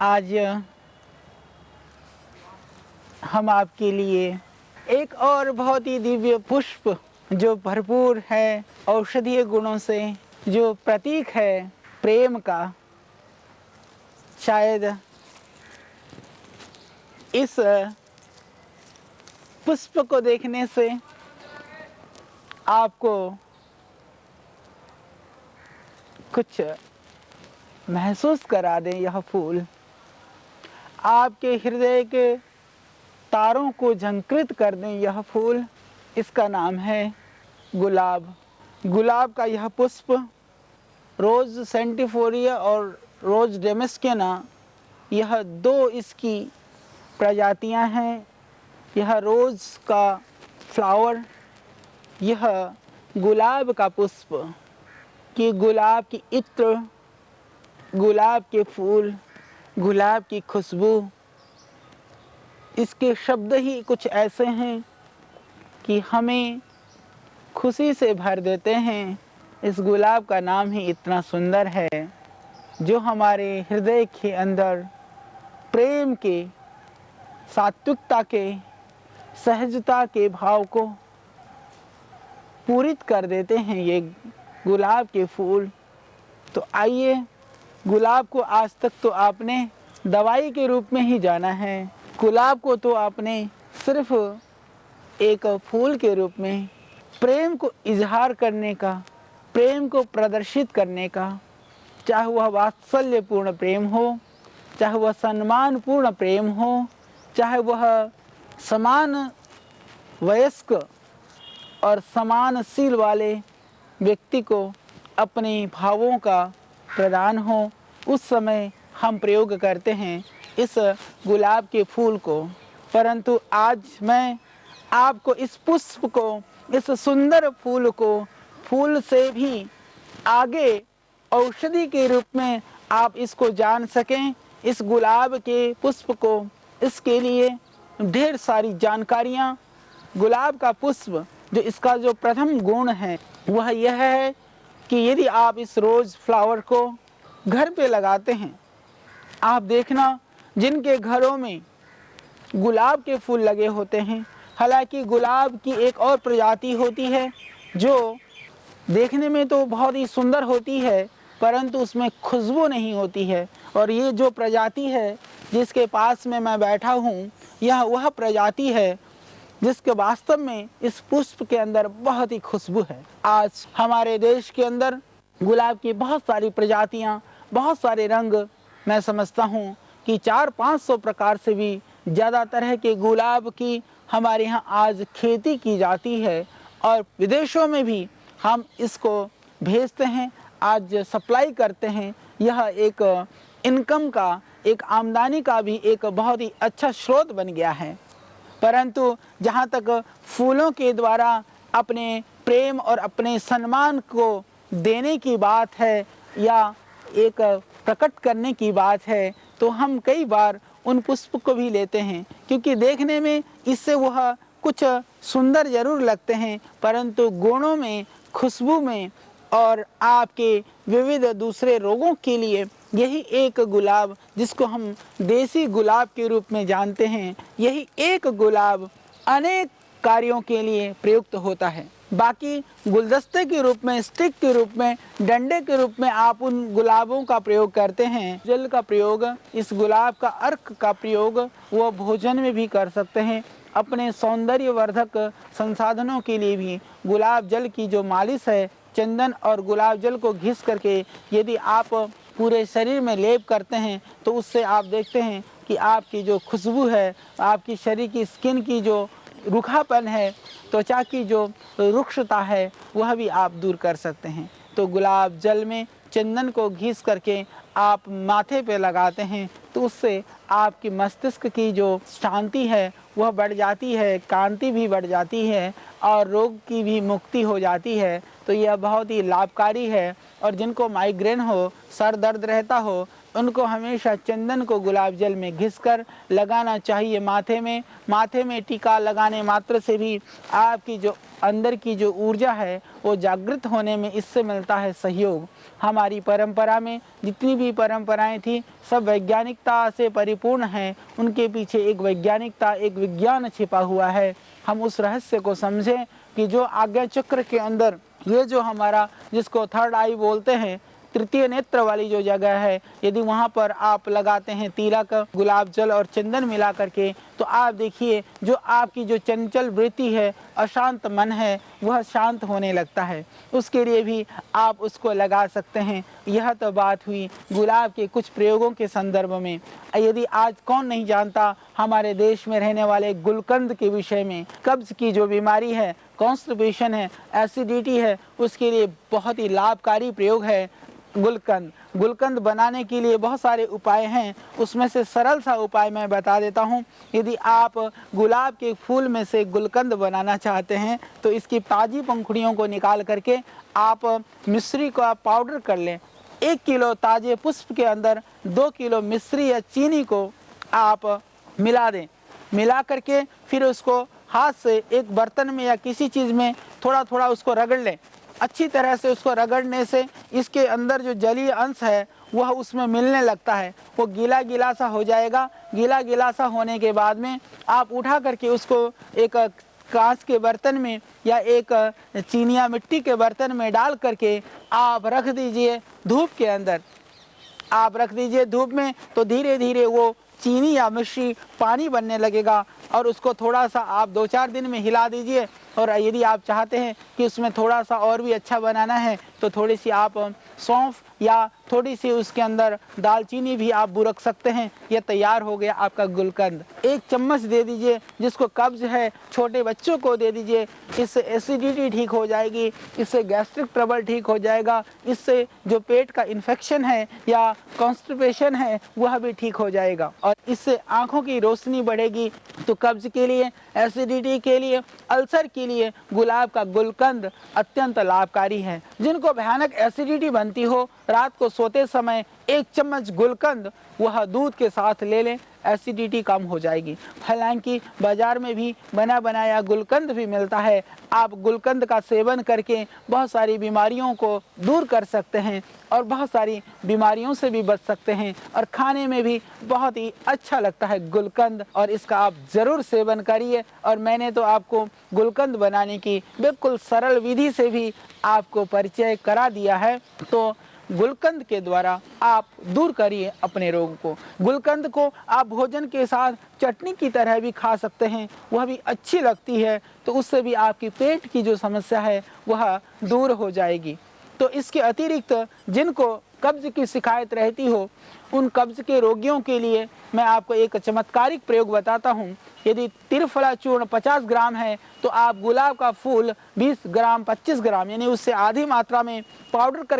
आज हम आपके लिए एक और बहुत ही दिव्य पुष्प जो भरपूर है औषधीय गुणों से, जो प्रतीक है प्रेम का, शायद इस पुष्प को देखने से आपको कुछ महसूस करा दें। यह फूल आपके हृदय के तारों को झंकृत कर दें। यह फूल, इसका नाम है गुलाब। गुलाब का यह पुष्प रोज़ सेंटिफोरिया और रोज़ डेमस्केना, यह दो इसकी प्रजातियां हैं। यह रोज़ का फ्लावर, यह गुलाब का पुष्प, कि गुलाब की इत्र, गुलाब के फूल, गुलाब की खुशबू, इसके शब्द ही कुछ ऐसे हैं कि हमें खुशी से भर देते हैं। इस गुलाब का नाम ही इतना सुंदर है जो हमारे हृदय के अंदर प्रेम के, सात्विकता के, सहजता के भाव को पूरित कर देते हैं ये गुलाब के फूल। तो आइए, गुलाब को आज तक तो आपने दवाई के रूप में ही जाना है। गुलाब को तो आपने सिर्फ एक फूल के रूप में प्रेम को इजहार करने का, प्रेम को प्रदर्शित करने का, चाहे वह वात्सल्यपूर्ण प्रेम हो, चाहे वह सम्मानपूर्ण प्रेम हो, चाहे वह समान वयस्क और समानशील वाले व्यक्ति को अपने भावों का प्रदान हो, उस समय हम प्रयोग करते हैं इस गुलाब के फूल को। परंतु आज मैं आपको इस पुष्प को, इस सुंदर फूल को, फूल से भी आगे औषधि के रूप में आप इसको जान सकें, इस गुलाब के पुष्प को, इसके लिए ढेर सारी जानकारियाँ। गुलाब का पुष्प जो इसका जो प्रथम गुण है वह यह है कि यदि आप इस रोज़ फ्लावर को घर पे लगाते हैं, आप देखना जिनके घरों में गुलाब के फूल लगे होते हैं, हालांकि गुलाब की एक और प्रजाति होती है जो देखने में तो बहुत ही सुंदर होती है, परंतु उसमें खुशबू नहीं होती है। और ये जो प्रजाति है जिसके पास में मैं बैठा हूँ, यह वह प्रजाति है जिसके वास्तव में इस पुष्प के अंदर बहुत ही खुशबू है। आज हमारे देश के अंदर गुलाब की बहुत सारी प्रजातियाँ, बहुत सारे रंग, मैं समझता हूँ कि 400-500 प्रकार से भी ज़्यादा तरह के गुलाब की हमारे यहाँ आज खेती की जाती है और विदेशों में भी हम इसको भेजते हैं, आज सप्लाई करते हैं। यह एक इनकम का, एक आमदनी का भी एक बहुत ही अच्छा स्रोत बन गया है। परंतु जहाँ तक फूलों के द्वारा अपने प्रेम और अपने सम्मान को देने की बात है या एक प्रकट करने की बात है, तो हम कई बार उन पुष्प को भी लेते हैं, क्योंकि देखने में इससे वह कुछ सुंदर जरूर लगते हैं, परंतु गुणों में, खुशबू में और आपके विविध दूसरे रोगों के लिए यही एक गुलाब, जिसको हम देसी गुलाब के रूप में जानते हैं, यही एक गुलाब अनेक कार्यों के लिए प्रयुक्त होता है। बाकी गुलदस्ते के रूप में, स्टिक के रूप में, डंडे के रूप में आप उन गुलाबों का प्रयोग करते हैं। जल का प्रयोग, इस गुलाब का अर्क का प्रयोग वो भोजन में भी कर सकते हैं। अपने सौंदर्य वर्धक संसाधनों के लिए भी गुलाब जल की जो मालिश है, चंदन और गुलाब जल को घिस करके यदि आप पूरे शरीर में लेप करते हैं, तो उससे आप देखते हैं कि आपकी जो खुशबू है, आपकी शरीर की स्किन की जो रूखापन है, त्वचा की जो रुक्षता है, वह भी आप दूर कर सकते हैं। तो गुलाब जल में चंदन को घिस करके आप माथे पे लगाते हैं, तो उससे आपकी मस्तिष्क की जो शांति है वह बढ़ जाती है, कांति भी बढ़ जाती है और रोग की भी मुक्ति हो जाती है। तो यह बहुत ही लाभकारी है। और जिनको माइग्रेन हो, सर दर्द रहता हो, उनको हमेशा चंदन को गुलाब जल में घिसकर लगाना चाहिए माथे में टीका लगाने मात्र से भी आपकी जो अंदर की जो ऊर्जा है वो जागृत होने में इससे मिलता है सहयोग। हमारी परंपरा में जितनी भी परंपराएं थी सब वैज्ञानिकता से परिपूर्ण हैं, उनके पीछे एक वैज्ञानिकता एक विज्ञान छिपा हुआ है। हम उस रहस्य को समझें कि जो आज्ञा चक्र के अंदर ये जो हमारा जिसको थर्ड आई बोलते हैं, तृतीय नेत्र वाली जो जगह है, यदि वहाँ पर आप लगाते हैं तिलक गुलाब जल और चंदन मिला करके, तो आप देखिए जो आपकी जो चंचल वृत्ति है, अशांत मन है, वह शांत होने लगता है। उसके लिए भी आप उसको लगा सकते हैं। यह तो बात हुई गुलाब के कुछ प्रयोगों के संदर्भ में। यदि आज कौन नहीं जानता हमारे देश में रहने वाले गुलकंद के विषय में। कब्ज की जो बीमारी है, कॉन्स्टिपेशन है, एसिडिटी है, उसके लिए बहुत ही लाभकारी प्रयोग है गुलकंद। गुलकंद बनाने के लिए बहुत सारे उपाय हैं, उसमें से सरल सा उपाय मैं बता देता हूँ। यदि आप गुलाब के फूल में से गुलकंद बनाना चाहते हैं तो इसकी ताज़ी पंखुड़ियों को निकाल करके आप मिश्री को आप पाउडर कर लें। 1 किलो ताज़े पुष्प के अंदर 2 किलो मिश्री या चीनी को आप मिला दें। मिला करके फिर उसको हाथ से एक बर्तन में या किसी चीज़ में थोड़ा थोड़ा उसको रगड़ लें। अच्छी तरह से उसको रगड़ने से इसके अंदर जो जलीय अंश है वह उसमें मिलने लगता है, वो गीला गीला सा हो जाएगा। गीला गीला सा होने के बाद में आप उठा करके उसको एक कांच के बर्तन में या एक चीनी या मिट्टी के बर्तन में डाल करके आप रख दीजिए धूप के अंदर। आप रख दीजिए धूप में, तो धीरे धीरे वो चीनी या मिश्री पानी बनने लगेगा और उसको थोड़ा सा आप 2-4 दिन में हिला दीजिए। और यदि आप चाहते हैं कि उसमें थोड़ा सा और भी अच्छा बनाना है तो थोड़ी सी आप सौंफ या थोड़ी सी उसके अंदर दालचीनी भी आप बुरक सकते हैं। यह तैयार हो गया आपका गुलकंद। 1 चम्मच दे दीजिए, जिसको कब्ज है छोटे बच्चों को दे दीजिए। इससे एसिडिटी ठीक हो जाएगी, इससे गैस्ट्रिक ट्रबल ठीक हो जाएगा, इससे जो पेट का इन्फेक्शन है या कॉन्स्टिपेशन है वह भी ठीक हो जाएगा। और इससे आँखों की रोशनी बढ़ेगी। तो कब्ज के लिए, एसिडिटी के लिए, अल्सर के लिए गुलाब का गुलकंद अत्यंत लाभकारी है। जिनको भयानक एसिडिटी बनती हो, रात को सोते समय 1 चम्मच गुलकंद वह दूध के साथ ले लें, एसिडिटी कम हो जाएगी। हालांकि बाजार में भी बना बनाया गुलकंद भी मिलता है। आप गुलकंद का सेवन करके बहुत सारी बीमारियों को दूर कर सकते हैं और बहुत सारी बीमारियों से भी बच सकते हैं। और खाने में भी बहुत ही अच्छा लगता है गुलकंद, और इसका आप ज़रूर सेवन करिए। और मैंने तो आपको गुलकंद बनाने की बिल्कुल सरल विधि से भी आपको परिचय करा दिया है। तो गुलकंद के द्वारा आप दूर करिए अपने रोग को। गुलकंद को आप भोजन के साथ चटनी की तरह भी खा सकते हैं, वह भी अच्छी लगती है। तो उससे भी आपकी पेट की जो समस्या है वह दूर हो जाएगी। तो इसके अतिरिक्त जिनको कब्ज की शिकायत रहती हो, उन कब्ज के रोगियों के लिए मैं आपको एक चमत्कारिक प्रयोग बताता हूँ। यदि त्रिफला चूर्ण 50 ग्राम है तो आप गुलाब का फूल 20 ग्राम 25 ग्राम यानी उससे आधी मात्रा में पाउडर कर